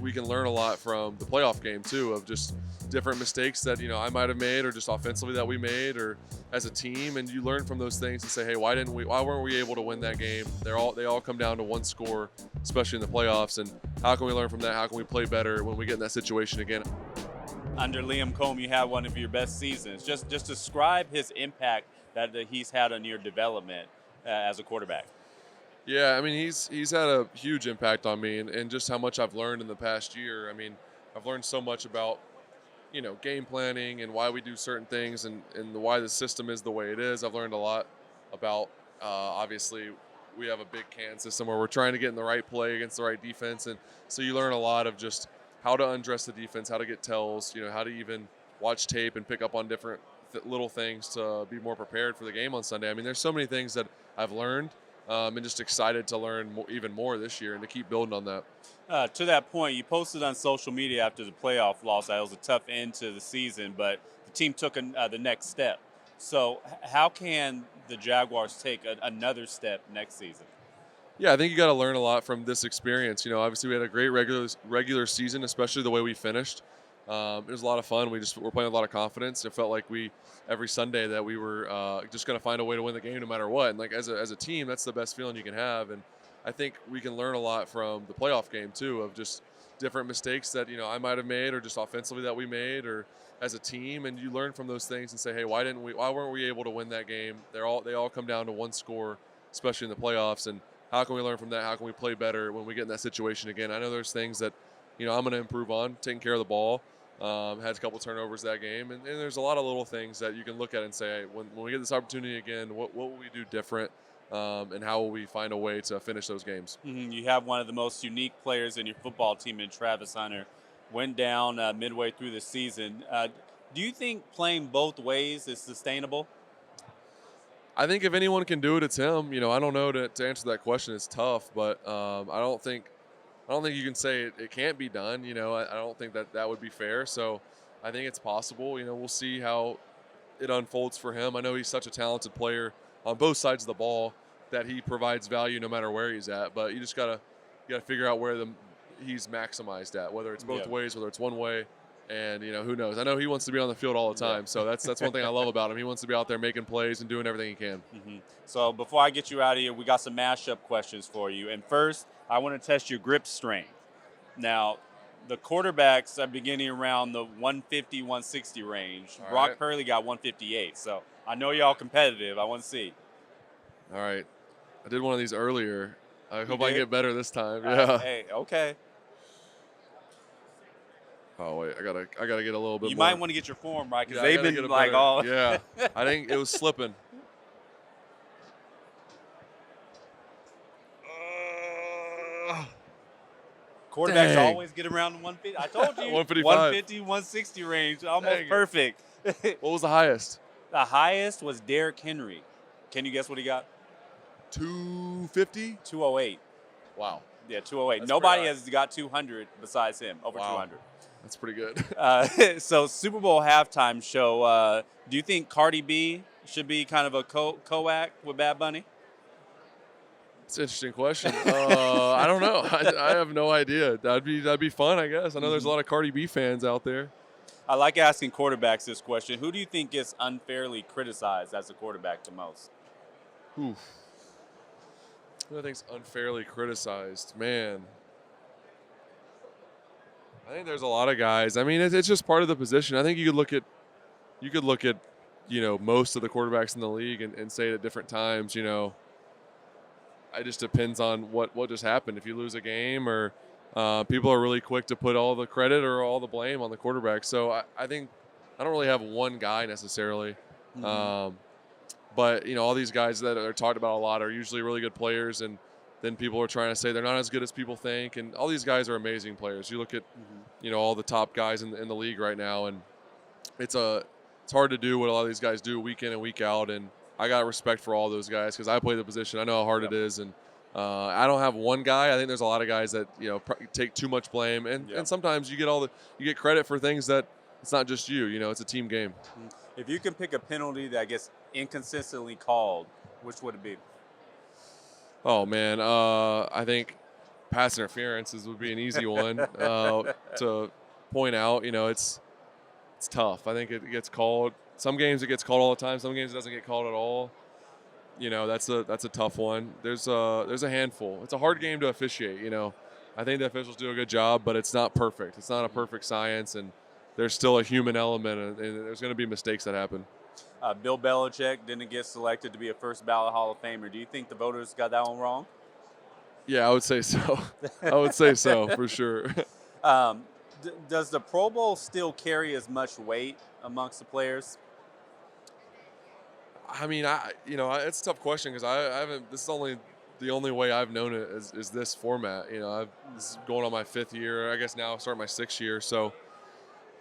we can learn a lot from the playoff game too, of just different mistakes that I might have made, or just offensively that we made, or as a team, and you learn from those things and say, hey, why weren't we able to win that game? They all come down to one score, especially in the playoffs, and how can we learn from that? How can we play better when we get in that situation again? Under Liam Combs, you had one of your best seasons. Just describe his impact that he's had on your development as a quarterback. Yeah, I mean, he's had a huge impact on me, and just how much I've learned in the past year. I mean, I've learned so much about game planning and why we do certain things, and why the system is the way it is. I've learned a lot about obviously we have a big can system where we're trying to get in the right play against the right defense, and so you learn a lot of just how to undress the defense, how to get tells, how to even watch tape and pick up on different little things to be more prepared for the game on Sunday. I mean, there's so many things that I've learned, and just excited to learn even more this year and to keep building on that. To that point, you posted on social media after the playoff loss that it was a tough end to the season, but the team took the next step. So how can the Jaguars take another step next season? Yeah, I think you got to learn a lot from this experience. Obviously we had a great regular season, especially the way we finished. It was a lot of fun. We're playing with a lot of confidence. It felt like every Sunday that we were just going to find a way to win the game no matter what. And like as a team, that's the best feeling you can have. And I think we can learn a lot from the playoff game too, of just different mistakes that I might have made, or just offensively that we made, or as a team, and you learn from those things and say, hey, why weren't we able to win that game? They all come down to one score, especially in the playoffs, and how can we learn from that? How can we play better when we get in that situation again? I know there's things that I'm going to improve on, taking care of the ball. Had a couple turnovers that game, and there's a lot of little things that you can look at and say, hey, when we get this opportunity again, what will we do different, and how will we find a way to finish those games? Mm-hmm. You have one of the most unique players in your football team in Travis Hunter. Went down midway through the season. Do you think playing both ways is sustainable? I think if anyone can do it, it's him. I don't know to answer that question. It's tough, but I don't think you can say it can't be done. I don't think that would be fair. So I think it's possible. We'll see how it unfolds for him. I know he's such a talented player on both sides of the ball that he provides value no matter where he's at. But you just gotta figure out where he's maximized at, whether it's both ways, whether it's one way. And who knows? I know he wants to be on the field all the time, so that's one thing I love about him. He wants to be out there making plays and doing everything he can. Mm-hmm. So before I get you out of here, we got some mashup questions for you. And first, I want to test your grip strength. Now, the quarterbacks are beginning around the 150, 160 range. All Brock right. Purley got 158. So I know y'all competitive. I want to see. All right, I did one of these earlier. I hope I get better this time. Hey, okay. Oh wait, I gotta get a little bit. You more. might want to get your form right because Yeah, I they've gotta been get like better. all. Yeah, I think it was slipping. Quarterbacks Dang. always get around the 150. I told you. 155. 150, 160 range. Almost Dang it. perfect. What was the highest? The highest was Derrick Henry. Can you guess what he got? 250. 208. Wow, Yeah, 208. That's Nobody pretty has got 200 besides him, over Wow. 200. that's pretty good. So Super Bowl halftime show, do you think Cardi B should be kind of a co-act with Bad Bunny? It's an interesting question. I don't know. I have no idea. That'd be fun, I guess. I know there's a lot of Cardi B fans out there. I like asking quarterbacks this question. Who do you think gets unfairly criticized as a quarterback the most? Oof. Who I think's unfairly criticized? Man, I think there's a lot of guys. I mean, it's just part of the position. I think you could look at most of the quarterbacks in the league and say it at different times. It just depends on what just happened. If you lose a game, or people are really quick to put all the credit or all the blame on the quarterback. So I think I don't really have one guy necessarily. Mm-hmm. But all these guys that are talked about a lot are usually really good players, and then people are trying to say they're not as good as people think. And all these guys are amazing players. You look at all the top guys in the league right now, and it's hard to do what a lot of these guys do week in and week out. And I got respect for all those guys because I play the position. I know how hard it is, and I don't have one guy. I think there's a lot of guys that take too much blame, and sometimes you get credit for things that it's not just you. It's a team game. If you can pick a penalty that gets inconsistently called, which would it be? Oh man, I think pass interferences would be an easy one to point out. It's tough. I think it gets called. Some games it gets called all the time. Some games it doesn't get called at all. That's a tough one. There's a handful. It's a hard game to officiate. I think the officials do a good job, but it's not perfect. It's not a perfect science, and there's still a human element, and there's going to be mistakes that happen. Bill Belichick didn't get selected to be a first ballot Hall of Famer. Do you think the voters got that one wrong? Yeah, I would say so. I would say so for sure. Does the Pro Bowl still carry as much weight amongst the players? I mean, it's a tough question because I haven't. This is the only way I've known it is this format. This is going on my 5th year. I guess now starting my 6th year. So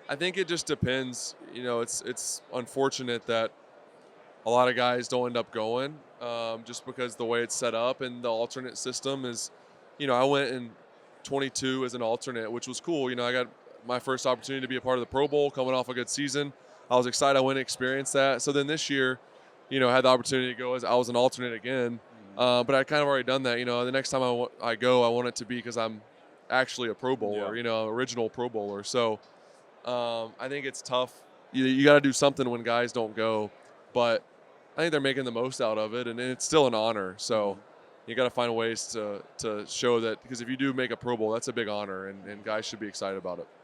I think it just depends. It's unfortunate that a lot of guys don't end up going just because the way it's set up, and the alternate system is. I went in 22 as an alternate, which was cool. I got my first opportunity to be a part of the Pro Bowl coming off a good season. I was excited. I went and experienced that. So then this year, I had the opportunity to go as I was an alternate again. But I kind of already done that. The next time I go, I want it to be because I'm actually a Pro Bowler, original Pro Bowler. So I think it's tough. You got to do something when guys don't go. But I think they're making the most out of it, and it's still an honor. So you got to find ways to show that, because if you do make a Pro Bowl, that's a big honor, and guys should be excited about it.